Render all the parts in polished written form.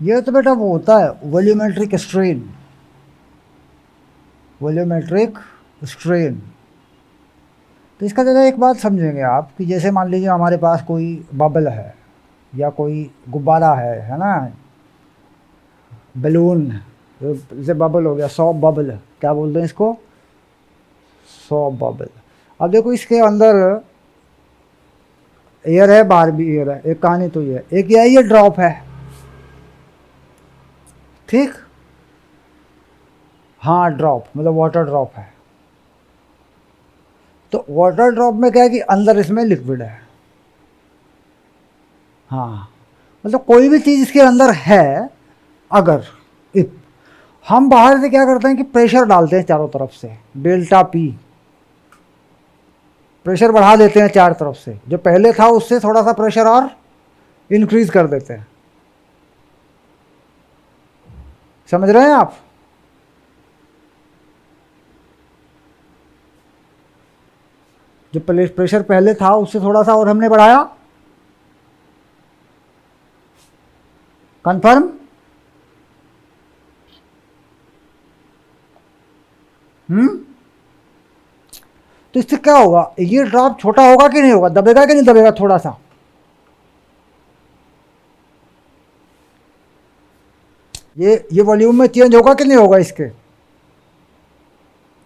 ये तो बेटा वो होता है वॉल्यूमेट्रिक स्ट्रेन। Volumetric strain. तो इसका जरा एक बात समझेंगे आप कि जैसे मान लीजिए हमारे पास कोई बबल है या कोई गुब्बारा है ना, बलून, जैसे बबल हो गया, सॉफ्ट बबल, क्या बोलते हैं इसको, सॉफ्ट बबल। अब देखो इसके अंदर एयर है, बाहर भी एयर है। एक कहानी तो ये है, एक ये ड्रॉप है, ठीक। हाँ ड्रॉप मतलब वाटर ड्रॉप है। तो वाटर ड्रॉप में क्या है कि अंदर इसमें लिक्विड है। हाँ मतलब कोई भी चीज़ इसके अंदर है, अगर इफ हम बाहर से क्या करते हैं कि प्रेशर डालते हैं चारों तरफ से, डेल्टा पी, प्रेशर बढ़ा देते हैं चार तरफ से, जो पहले था उससे थोड़ा सा प्रेशर और इंक्रीज कर देते हैं। समझ रहे हैं आप? जो प्रेशर पहले था उससे थोड़ा सा और हमने बढ़ाया। कंफर्म? तो इससे क्या होगा, ये ड्रॉप छोटा होगा कि नहीं होगा, दबेगा कि नहीं दबेगा थोड़ा सा? ये वॉल्यूम में चेंज होगा कि नहीं होगा इसके?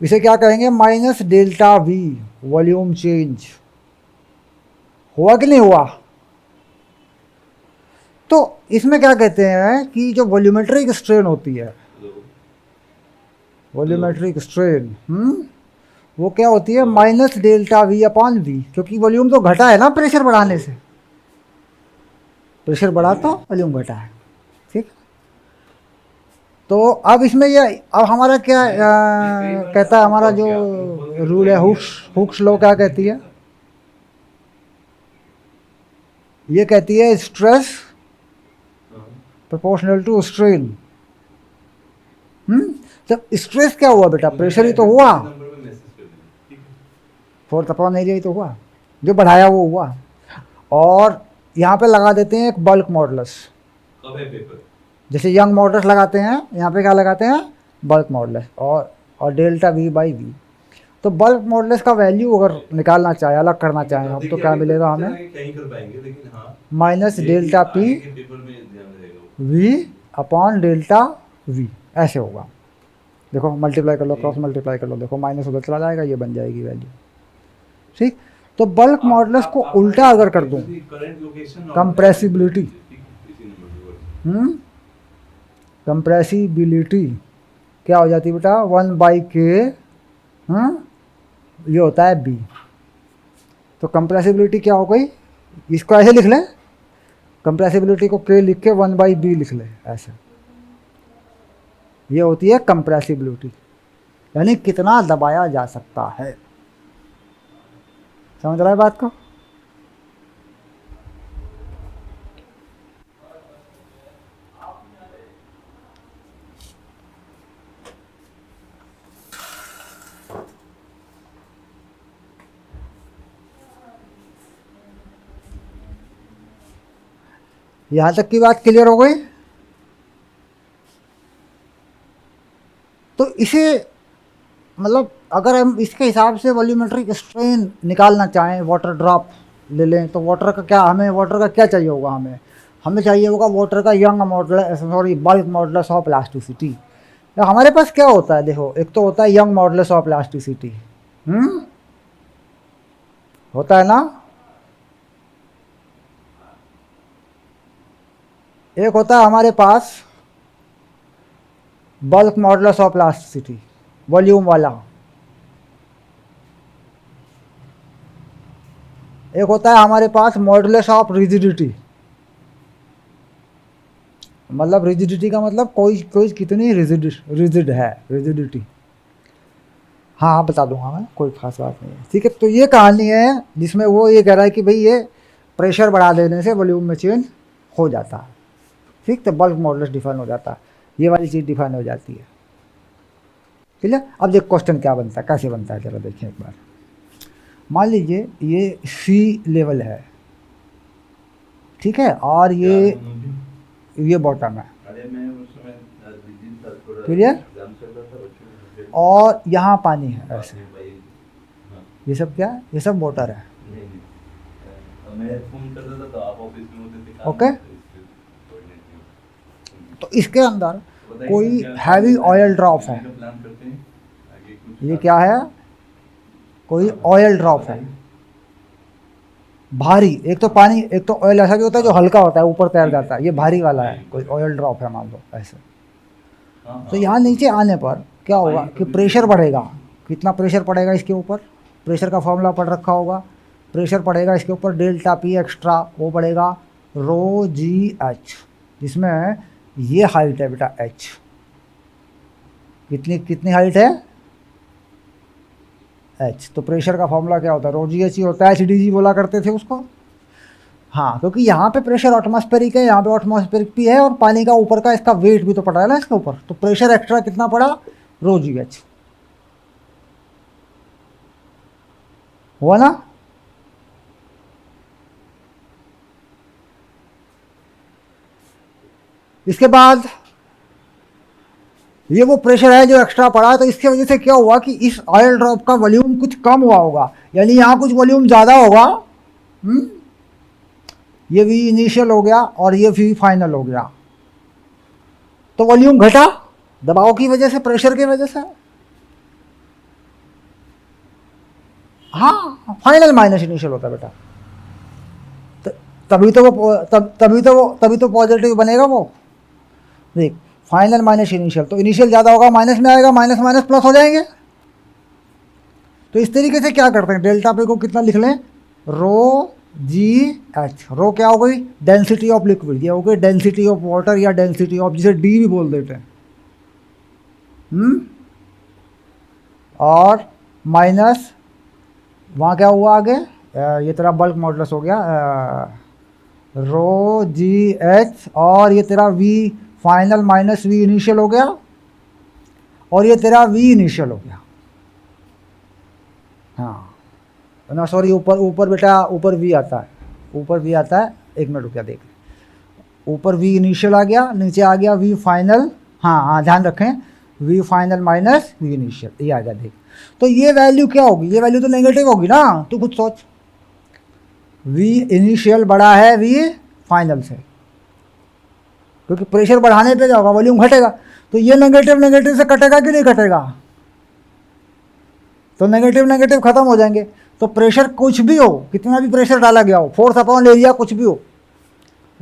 इसे क्या कहेंगे, minus delta we, volume change. हुआ कि नहीं हुआ? तो इसमें क्या कहते हैं कि जो वॉल्यूमेट्रिक स्ट्रेन होती है, वॉल्यूमेट्रिक स्ट्रेन वो क्या होती है, minus delta V upon V, क्योंकि वॉल्यूम तो घटा है ना प्रेशर बढ़ाने से। प्रेशर बढ़ा तो वॉल्यूम घटा है, ठीक। तो अब इसमें ये, अब हमारा क्या कहता है, हमारा जो रूल है, हुक्स लॉ क्या कहती है, ये कहती है स्ट्रेस प्रोपोर्शनल टू स्ट्रेन। जब स्ट्रेस क्या हुआ बेटा, प्रेशर ही तो हुआ, फोर्थ अपॉन एरिया ही तो हुआ, जो बढ़ाया वो हुआ। और यहाँ पे लगा देते हैं एक बल्क मॉडुलस, जैसे यंग मॉडुलस लगाते हैं, यहाँ पे क्या लगाते हैं, बल्क मॉडुलस, और डेल्टा वी बाई वी। तो बल्क मॉडुलस का वैल्यू अगर निकालना चाहे, अलग करना चाहें हम, तो क्या मिलेगा हमें, minus delta P V upon delta we, ऐसे होगा। देखो मल्टीप्लाई कर लो, क्रॉस मल्टीप्लाई कर लो, देखो माइनस उधर चला जाएगा, ये बन जाएगी वैल्यू, ठीक। तो बल्क मॉडुलस को उल्टा अगर कर दूं, कंप्रेसिबिलिटी, कंप्रेसिबिलिटी क्या हो जाती है बेटा, 1/k, ये होता है बी। तो कंप्रेसिबिलिटी क्या हो गई, इसको ऐसे लिख लें, कंप्रेसिबिलिटी को के लिख के 1/b लिख लें, ऐसे। ये होती है कंप्रेसिबिलिटी, यानी कितना दबाया जा सकता है। समझ रहा है बात को? यहां तक की बात क्लियर हो गई? तो इसे मतलब अगर हम इसके हिसाब से वॉल्यूमेट्रिक स्ट्रेन निकालना चाहें, वाटर ड्रॉप ले लें, तो वाटर का क्या, हमें वाटर का क्या चाहिए होगा, हमें चाहिए होगा वाटर का young modulus, sorry bulk modulus of elasticity. तो हमारे पास क्या होता है, देखो एक तो होता है यंग मॉडुलस ऑफ इलास्टिसिटी, होता है ना, एक होता है हमारे पास bulk modulus of elasticity, volume वाला। एक होता है हमारे पास मॉडुलस ऑफ रिजिडिटी, मतलब रिजिडिटी का मतलब कोई कितनी रिजिड है, रिजिडिटी। हाँ बता दूंगा मैं, कोई खास बात नहीं है, ठीक है। तो ये कहानी है जिसमें वो ये कह रहा है कि भाई ये प्रेशर बढ़ा देने से वॉल्यूम में चेंज हो जाता है, ठीक। तो बल्क मॉडुलस डिफाइन हो जाता है, ये वाली चीज़ डिफाइन हो जाती है, ठीक है। अब देख क्वेश्चन क्या बनता है, कैसे बनता है, जरा देखें एक बार। मान लीजिए ये सी लेवल है, ठीक है, और ये बॉटम है, क्लियर। और यहाँ पानी है ऐसे, ये सब क्या है, ये सब मोटर है। ओके, तो इसके अंदर कोई हैवी ऑयल ड्रॉप है, ये क्या है, कोई ऑयल ड्रॉप है भारी। एक तो पानी, एक तो ऑयल ऐसा भी होता है जो हल्का होता है ऊपर तैर जाता है, ये भारी वाला है, कोई ऑयल ड्रॉप है मान लो ऐसे। तो यहाँ नीचे आने पर क्या होगा कि प्रेशर बढ़ेगा। कितना प्रेशर पड़ेगा इसके ऊपर, प्रेशर का फॉर्मूला पढ़ रखा होगा। प्रेशर पड़ेगा इसके ऊपर डेल्टा पी एक्स्ट्रा, वो पड़ेगा रो जी एच, जिसमें ये हाइट है बेटा एच। कितनी कितनी हाइट है, एच। तो प्रेशर का फॉर्मूला क्या होता है, रो जी एच ही होता है, एच डी जी बोला करते थे उसको। हाँ, क्योंकि यहाँ पे प्रेशर एटमॉस्फेरिक है, यहाँ पे एटमॉस्फेरिक भी है, और पानी का ऊपर का इसका वेट भी तो पड़ा है ना इसके ऊपर, तो प्रेशर एक्स्ट्रा कितना पड़ा, रो जी एच हुआ ना। इसके बाद ये वो प्रेशर है जो एक्स्ट्रा पड़ा है, तो इसकी वजह से क्या हुआ कि इस ऑयल ड्रॉप का वॉल्यूम कुछ कम हुआ होगा, यानी यहाँ कुछ वॉल्यूम ज़्यादा होगा। ये वी इनिशियल हो गया और ये वी फाइनल हो गया, तो वॉल्यूम घटा दबाव की वजह से, प्रेशर की वजह से। हाँ, फाइनल माइनस इनिशियल होता है बेटा, तभी तो पॉजिटिव बनेगा वो। देख, फाइनल माइनस इनिशियल, तो इनिशियल ज़्यादा होगा माइनस में आएगा, माइनस माइनस प्लस हो जाएंगे। तो इस तरीके से क्या करते हैं, डेल्टा पे को कितना लिख लें, रो जी एच। रो क्या हो गई, डेंसिटी ऑफ लिक्विड, ये हो गई डेंसिटी ऑफ वाटर या डेंसिटी ऑफ, जिसे डी भी बोल देते हैं। और माइनस वहाँ क्या हुआ आगे, ये तेरा बल्क मॉडुलस हो गया, रो जी एच, और ये तेरा V final minus V initial हो गया, और ये तेरा वी इनिशियल हो गया। हाँ ना, सॉरी, ऊपर बेटा ऊपर वी आता है, ऊपर वी आता है, एक मिनट रुपया देख, ऊपर वी इनिशियल आ गया, नीचे आ गया वी फाइनल। हाँ हाँ, ध्यान रखें, V final minus V initial, ये आ गया देख। तो ये वैल्यू क्या होगी, ये वैल्यू तो नेगेटिव होगी ना, तू खुद सोच। वी इनिशियल बड़ा है वी फाइनल से, क्योंकि प्रेशर बढ़ाने पे क्या होगा, वॉल्यूम घटेगा, तो ये नेगेटिव नेगेटिव से कटेगा कि नहीं कटेगा, तो नेगेटिव नेगेटिव खत्म हो जाएंगे। तो प्रेशर कुछ भी हो, कितना भी प्रेशर डाला गया हो, फोर्स अपॉन एरिया कुछ भी हो,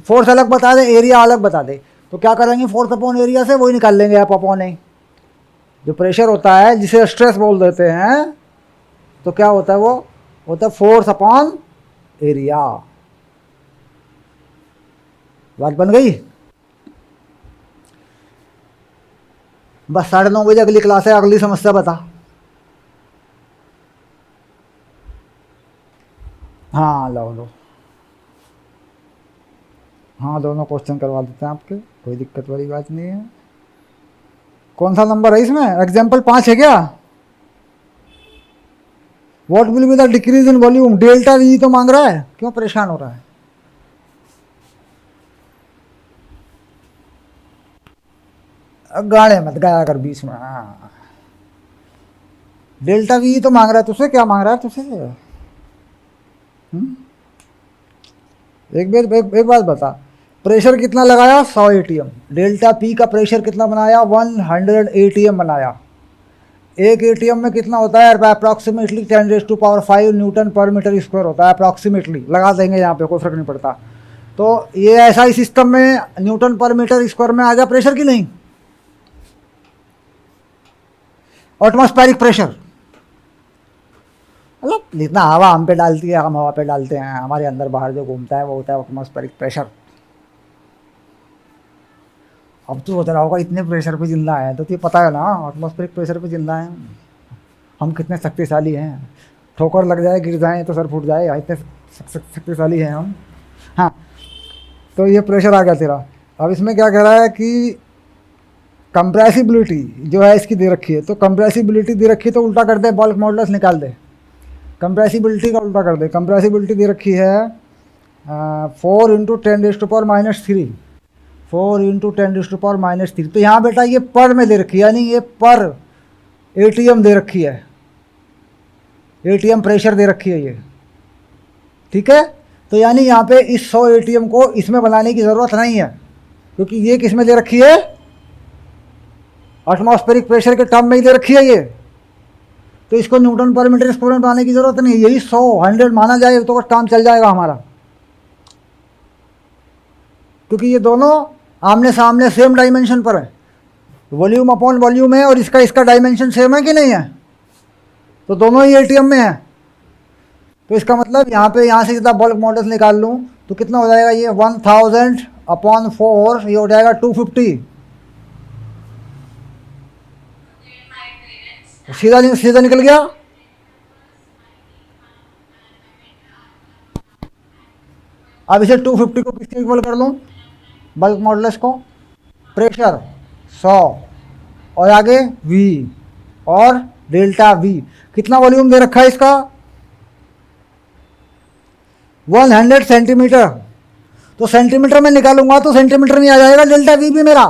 फोर्स अलग बता दे, एरिया अलग बता दे, तो क्या करेंगे, फोर्स अपॉन एरिया से वही निकाल लेंगे आप अपॉन ए। जो प्रेशर होता है जिसे स्ट्रेस बोल देते हैं, तो क्या होता है, वो होता है फोर्स अपॉन एरिया। बात बन गई। बस 9:30 बजे अगली क्लास है, अगली समस्या बता। हाँ लो, हाँ दोनों क्वेश्चन करवा देते हैं आपके, कोई दिक्कत वाली बात नहीं है। कौन सा नंबर है इसमें, एग्जाम्पल 5 है क्या। What will be the decrease in volume, delta we तो मांग रहा है, क्यों परेशान हो रहा है। गाने मत गाया कर बीच में। हाँ, डेल्टा वी तो मांग रहा है तुझसे, क्या मांग रहा है तुझसे। एक बात बता, प्रेशर कितना लगाया, 100 एटीएम। डेल्टा पी का प्रेशर कितना बनाया, 100 एटीएम बनाया। एक एटीएम में कितना होता है, अप्रॉक्सीमेटली 10⁵ न्यूटन पर मीटर स्क्वायर होता है, अप्रॉक्सीमेटली लगा देंगे यहाँ पे, कोई फर्क नहीं पड़ता। तो ये ऐसा ही सिस्टम में न्यूटन पर मीटर स्क्वायर में आ गया प्रेशर की नहीं, एटमॉस्फेरिक प्रेशर, मतलब जितना हवा हम पे डालती है हम हवा पे डालते हैं, हमारे अंदर बाहर जो घूमता है वो होता है एटमॉस्फेरिक प्रेशर। अब तो सोच रहा होगा इतने प्रेशर पे जिंदा है, तो तुझे पता है ना एटमॉस्फेरिक प्रेशर पे जिंदा है, हम कितने शक्तिशाली हैं, ठोकर लग जाए गिर जाए तो सर फूट जाए, इतने शक्तिशाली हैं हम। हाँ, तो ये प्रेशर आ गया तेरा। अब इसमें क्या कह रहा है कि कंप्रेसिबिलिटी जो है इसकी दे रखी है, तो कंप्रेसिबिलिटी दे रखी है तो उल्टा कर दे, बल्क मॉडुलस निकाल दे, कंप्रेसिबिलिटी का उल्टा कर दे। कंप्रेसिबिलिटी दे रखी है 4 × 10⁻³ 4 इंटू 10⁻³ तो यहाँ बेटा ये पर में दे रखी है, यानी ये पर एटीएम दे रखी है, एटीएम प्रेशर दे रखी है ये, ठीक है। तो यानी यहाँ पे इस 100 एटीएम को इसमें बनाने की ज़रूरत नहीं है, क्योंकि ये किस में दे रखी है, एटमॉस्फेरिक प्रेशर के टर्म में ही दे रखी है ये। तो इसको न्यूटन पर मीटर स्क्वायर बनाने की ज़रूरत नहीं है, यही 100 माना जाए तो काम चल जाएगा हमारा, क्योंकि ये दोनों आमने सामने सेम डायमेंशन पर है, वॉल्यूम अपॉन वॉल्यूम है, और इसका इसका डायमेंशन सेम है कि नहीं है, तो दोनों ही एटीएम में है। तो इसका मतलब यहाँ से जितना बल्क मॉडल्स निकाल लूँ तो कितना हो जाएगा, ये 1000/4 ये हो जाएगा 250, सीधा निकल गया। अब इसे 250 को किसके इक्वल कर लूँ, बल्क मॉडुलस को, प्रेशर 100 और आगे V और डेल्टा V, कितना वॉल्यूम दे रखा है इसका, 100 सेंटीमीटर। तो सेंटीमीटर में निकालूंगा तो सेंटीमीटर में आ जाएगा डेल्टा V भी मेरा।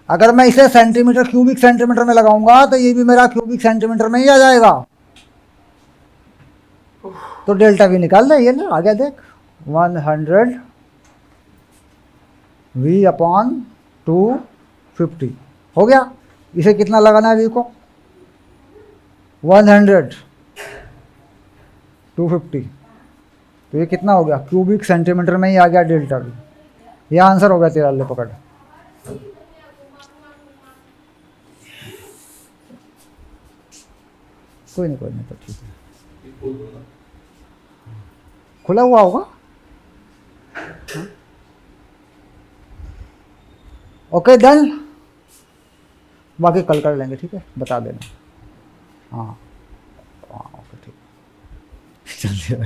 अगर मैं इसे सेंटीमीटर क्यूबिक सेंटीमीटर में लगाऊंगा तो ये भी मेरा क्यूबिक सेंटीमीटर में ही आ जाएगा। तो डेल्टा V निकाल ले, ये ले आ गया देख, 100 V/250 हो गया। इसे कितना लगाना है V को, 100 250, तो ये कितना हो गया, क्यूबिक सेंटीमीटर में ही आ गया डेल्टा V। ये आंसर हो गया तेरा, ले पकड़। कोई नहीं तो ठीक है, खुला हुआ होगा। ओके डन, बाकी कल कर लेंगे, ठीक है, बता देना। हाँ ओके ठीक, चलिए।